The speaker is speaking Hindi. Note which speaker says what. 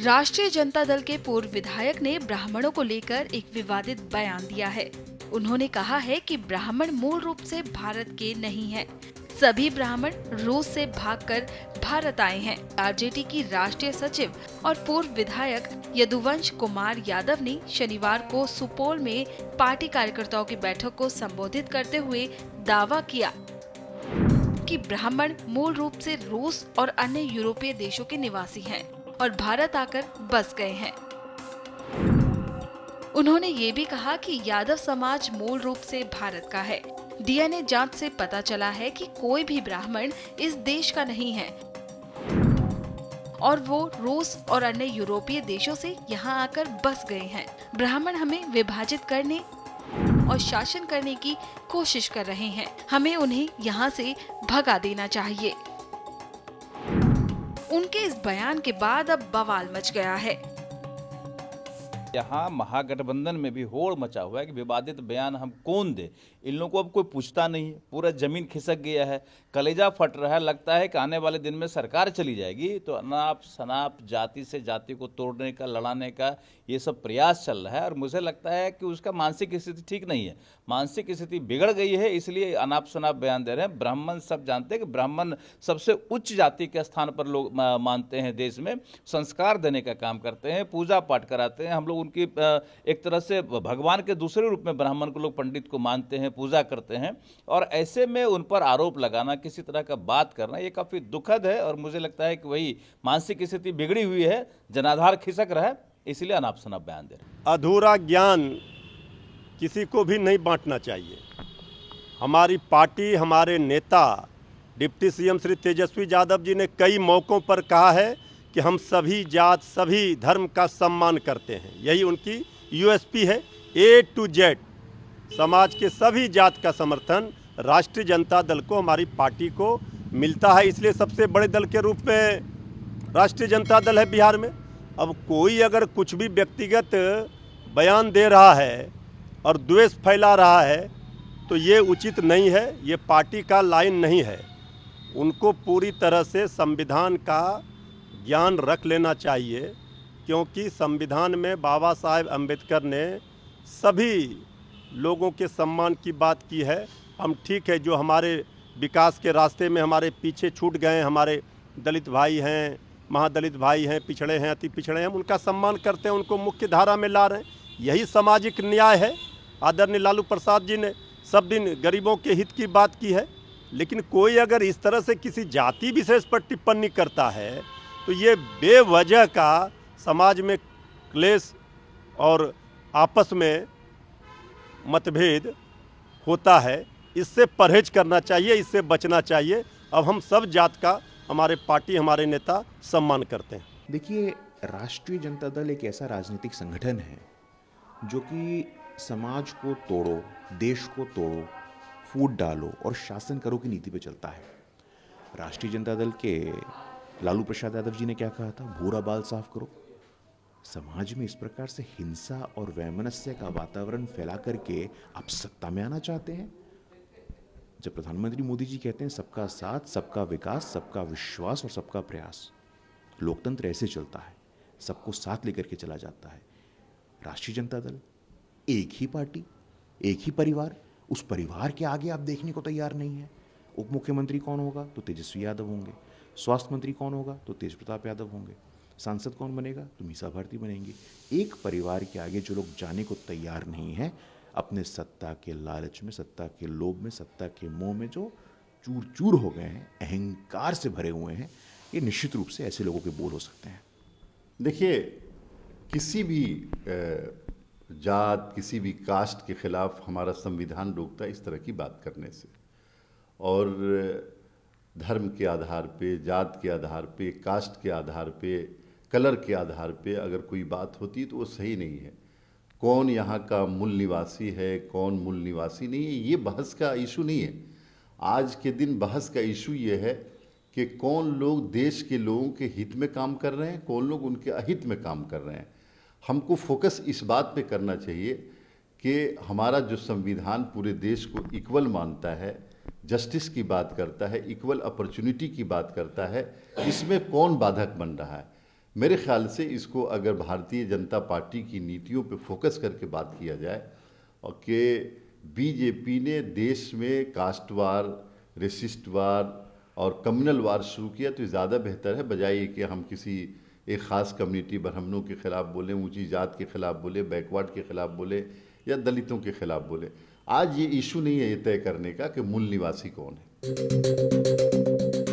Speaker 1: राष्ट्रीय जनता दल के पूर्व विधायक ने ब्राह्मणों को लेकर एक विवादित बयान दिया है। उन्होंने कहा है कि ब्राह्मण मूल रूप से भारत के नहीं हैं। सभी ब्राह्मण रूस से भागकर भारत आए हैं। आरजेडी की राष्ट्रीय सचिव और पूर्व विधायक यदुवंश कुमार यादव ने शनिवार को सुपौल में पार्टी कार्यकर्ताओं की बैठक को संबोधित करते हुए दावा किया कि ब्राह्मण मूल रूप से रूस और अन्य यूरोपीय देशों के निवासी हैं और भारत आकर बस गए हैं। उन्होंने ये भी कहा कि यादव समाज मूल रूप से भारत का है। डीएनए जांच से पता चला है कि कोई भी ब्राह्मण इस देश का नहीं है और वो रूस और अन्य यूरोपीय देशों से यहाँ आकर बस गए हैं। ब्राह्मण हमें विभाजित करने और शासन करने की कोशिश कर रहे हैं। हमें उन्हें यहाँ से भगा देना चाहिए। उनके इस बयान के बाद अब बवाल मच गया है।
Speaker 2: यहाँ महागठबंधन में भी होड़ मचा हुआ है कि विवादित बयान हम कौन दे। इन लोगों को अब कोई पूछता नहीं है, पूरा जमीन खिसक गया है, कलेजा फट रहा है। लगता है कि आने वाले दिन में सरकार चली जाएगी तो अनाप शनाप जाति से जाति को तोड़ने का, लड़ाने का ये सब प्रयास चल रहा है। और मुझे लगता है कि उसका मानसिक स्थिति ठीक नहीं है, मानसिक स्थिति बिगड़ गई है, इसलिए अनाप शनाप बयान दे रहे हैं। ब्राह्मण सब जानते हैं कि ब्राह्मण सबसे उच्च जाति के स्थान पर लोग मानते हैं देश में, संस्कार देने का काम करते हैं, पूजा पाठ कराते हैं। हम लोग उनकी एक तरह से भगवान के दूसरे रूप में ब्राह्मण को लोग पंडित को मानते हैं, पूजा करते हैं। और ऐसे में उन पर आरोप लगाना, किसी तरह का बात करना, ये काफ़ी दुखद है। और मुझे लगता है कि वही मानसिक स्थिति बिगड़ी हुई है, जनाधार खिसक रहा है, इसलिए अनाप शनाप बयान दे रहे हैं।
Speaker 3: अधूरा ज्ञान किसी को भी नहीं बांटना चाहिए। हमारी पार्टी, हमारे नेता डिप्टी सीएम श्री तेजस्वी यादव जी ने कई मौक़ों पर कहा है कि हम सभी जात, सभी धर्म का सम्मान करते हैं। यही उनकी यूएसपी है। ए टू जेड समाज के सभी जात का समर्थन राष्ट्रीय जनता दल को, हमारी पार्टी को मिलता है। इसलिए सबसे बड़े दल के रूप में राष्ट्रीय जनता दल है बिहार में। अब कोई अगर कुछ भी व्यक्तिगत बयान दे रहा है और द्वेष फैला रहा है तो ये उचित नहीं है, ये पार्टी का लाइन नहीं है। उनको पूरी तरह से संविधान का ज्ञान रख लेना चाहिए, क्योंकि संविधान में बाबा साहेब अम्बेडकर ने सभी लोगों के सम्मान की बात की है। हम ठीक है, जो हमारे विकास के रास्ते में हमारे पीछे छूट गए, हमारे दलित भाई हैं, महादलित भाई हैं, पिछड़े हैं, अति पिछड़े हैं, हम उनका सम्मान करते हैं, उनको मुख्य धारा में ला रहे हैं। यही सामाजिक न्याय है। आदरणीय लालू प्रसाद जी ने सब दिन गरीबों के हित की बात की है। लेकिन कोई अगर इस तरह से किसी जाति विशेष पर टिप्पणी करता है तो ये बेवजह का समाज में क्लेश और आपस में मतभेद होता है। इससे परहेज करना चाहिए, इससे बचना चाहिए। अब हम सब जात का हमारे पार्टी, हमारे नेता सम्मान करते हैं।
Speaker 4: देखिए, राष्ट्रीय जनता दल एक ऐसा राजनीतिक संगठन है जो कि समाज को तोड़ो, देश को तोड़ो, फूट डालो और शासन करो की नीति पे चलता है। राष्ट्रीय जनता दल के लालू प्रसाद यादव जी ने क्या कहा था? भूरा बाल साफ करो। समाज में इस प्रकार से हिंसा और वैमनस्य का वातावरण फैला करके आप सत्ता में आना चाहते हैं। जब प्रधानमंत्री मोदी जी कहते हैं सबका साथ, सबका विकास, सबका विश्वास और सबका प्रयास, लोकतंत्र ऐसे चलता है, सबको साथ लेकर के चला जाता है। राष्ट्रीय जनता दल एक ही पार्टी, एक ही परिवार, उस परिवार के आगे आप देखने को तैयार नहीं है। उप मुख्यमंत्री कौन होगा? तो तेजस्वी यादव होंगे। स्वास्थ्य मंत्री कौन होगा? तो तेज प्रताप यादव होंगे। सांसद कौन बनेगा? तो मीसा भारती बनेंगे। एक परिवार के आगे जो लोग जाने को तैयार नहीं हैं, अपने सत्ता के लालच में, सत्ता के लोभ में, सत्ता के मोह में जो चूर चूर हो गए हैं, अहंकार से भरे हुए हैं, ये निश्चित रूप से ऐसे लोगों के बोल हो सकते हैं।
Speaker 5: देखिए, किसी भी जात, किसी भी कास्ट के खिलाफ हमारा संविधान रोकता है इस तरह की बात करने से। और धर्म के आधार पे, जात के आधार पे, कास्ट के आधार पे, कलर के आधार पे अगर कोई बात होती है तो वो सही नहीं है। कौन यहाँ का मूल निवासी है, कौन मूल निवासी नहीं है, ये बहस का इशू नहीं है। आज के दिन बहस का इशू ये है कि कौन लोग देश के लोगों के हित में काम कर रहे हैं, कौन लोग उनके अहित में काम कर रहे हैं। हमको फोकस इस बात पे करना चाहिए कि हमारा जो संविधान पूरे देश को इक्वल मानता है, जस्टिस की बात करता है, इक्वल अपॉर्चुनिटी की बात करता है, इसमें कौन बाधक बन रहा है? मेरे ख्याल से इसको अगर भारतीय जनता पार्टी की नीतियों पे फोकस करके बात किया जाए और कि बीजेपी ने देश में कास्टवार, रेसिस्ट वार और कम्युनल वार शुरू किया तो ज़्यादा बेहतर है, बजाय कि हम किसी एक ख़ास कम्युनिटी ब्राह्मणों के ख़िलाफ़ बोले, ऊंची जात के ख़िलाफ़ बोले, बैकवर्ड के ख़िलाफ़ बोले या दलितों के ख़िलाफ़ बोले। आज ये इशू नहीं है ये तय करने का कि मूल निवासी कौन है।